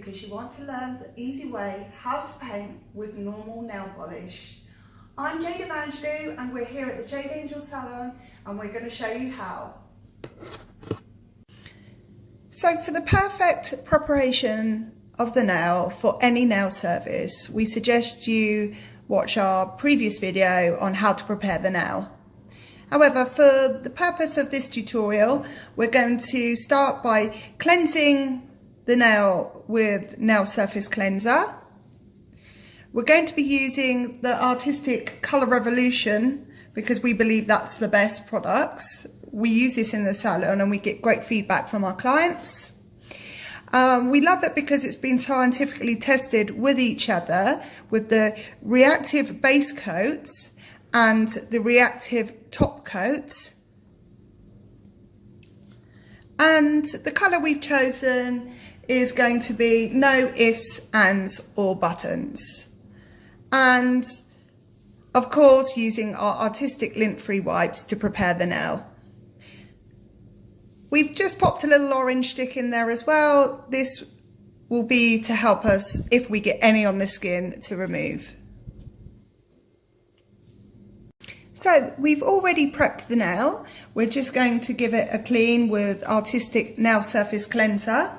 because you want to learn the easy way how to paint with normal nail polish. I'm Jade Evangelou and we're here at the Jade Angel Salon and we're going to show you how. So for the perfect preparation of the nail for any nail service, we suggest you watch our previous video on how to prepare the nail. However, for the purpose of this tutorial, we're going to start by cleansing the nail with nail surface cleanser. We're going to be using the Artistic Colour Revolution because we believe that's the best products. We use this in the salon and we get great feedback from our clients. We love it because it's been scientifically tested with each other with the reactive base coats and the reactive top coats. And the colour we've chosen is going to be no ifs, ands or buttons. And of course using our artistic lint-free wipes to prepare the nail. We've just popped a little orange stick in there as well. This will be to help us if we get any on the skin to remove. So we've already prepped the nail. We're just going to give it a clean with Artistic Nail Surface Cleanser.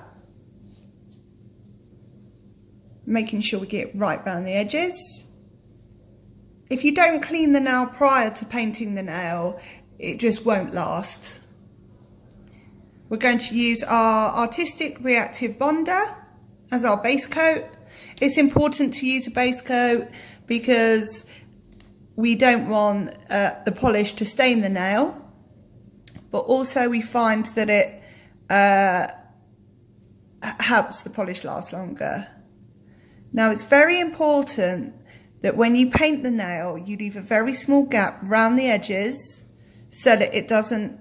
Making sure we get it right around the edges. If you don't clean the nail prior to painting the nail, it just won't last. We're going to use our Artistic Reactive Bonder as our base coat. It's important to use a base coat because we don't want the polish to stain the nail, but also we find that it helps the polish last longer. Now it's very important that when you paint the nail, you leave a very small gap around the edges so that it doesn't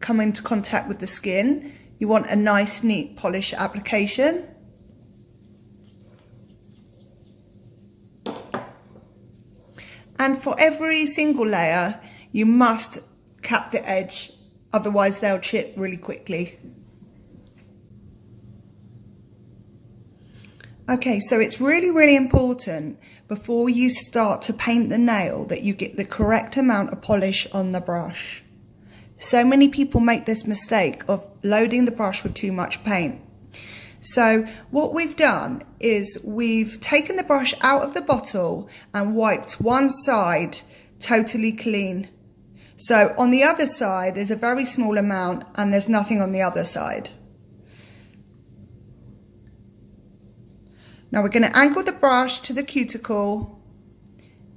come into contact with the skin. You want a nice, neat polish application. And for every single layer, you must cap the edge, otherwise they'll chip really quickly. Okay, so it's really important before you start to paint the nail that you get the correct amount of polish on the brush. So many people make this mistake of loading the brush with too much paint. So what we've done is we've taken the brush out of the bottle and wiped one side totally clean. So on the other side there's a very small amount and there's nothing on the other side. Now we're going to angle the brush to the cuticle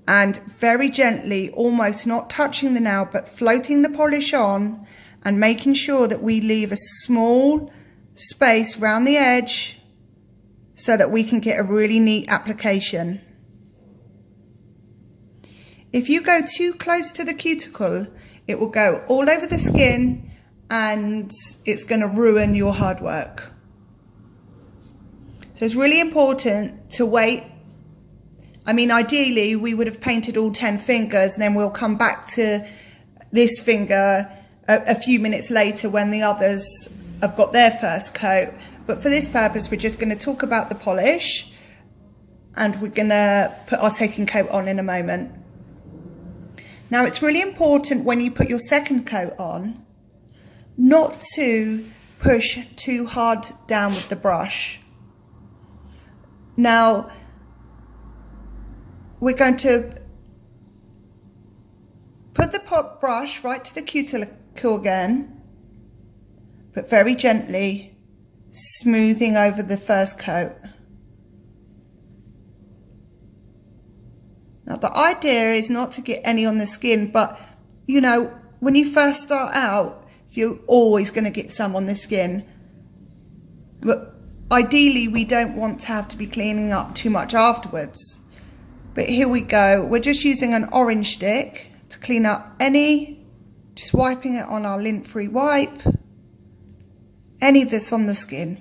and very gently, almost not touching the nail, but floating the polish on and making sure that we leave a small space around the edge so that we can get a really neat application. If you go too close to the cuticle, it will go all over the skin and it's going to ruin your hard work. So it's really important to wait. I mean, ideally we would have painted all 10 fingers and then we'll come back to this finger a few minutes later when the others have got their first coat. But for this purpose, we're just going to talk about the polish and we're going to put our second coat on in a moment. Now it's really important when you put your second coat on not to push too hard down with the brush. Now we're going to put the brush right to the cuticle again, but very gently smoothing over the first coat. Now the idea is not to get any on the skin, but you know, when you first start out, you're always going to get some on the skin. But ideally we don't want to have to be cleaning up too much afterwards. But here we go, we're just using an orange stick to clean up any, just wiping it on our lint-free wipe, any that's on the skin.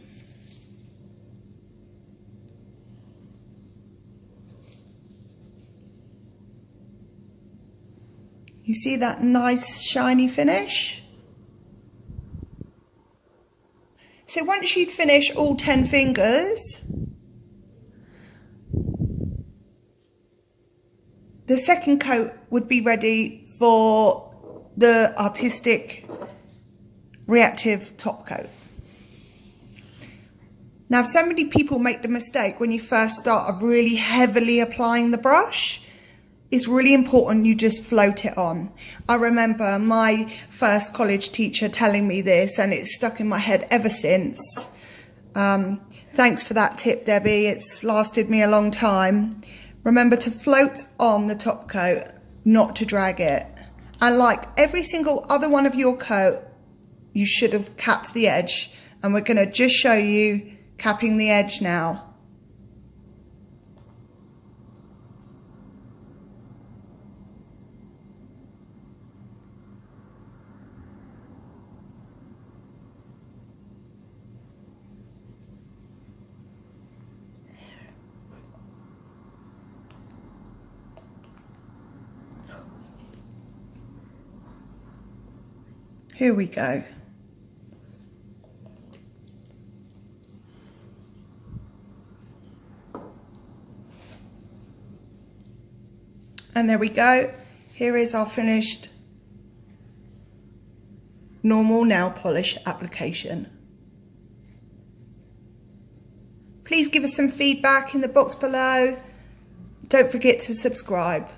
You see that nice shiny finish? So once you'd finish all 10 fingers, the second coat would be ready for the artistic reactive top coat. Now, so many people make the mistake when you first start of really heavily applying the brush. It's really important you just float it on. I remember my first college teacher telling me this, and it's stuck in my head ever since. Thanks for that tip, Debbie. It's lasted me a long time. Remember to float on the top coat, not to drag it. And like every single other one of your coat, you should have capped the edge. And we're going to just show you capping the edge now. Here we go. And there we go. Here is our finished normal nail polish application. Please give us some feedback in the box below. Don't forget to subscribe.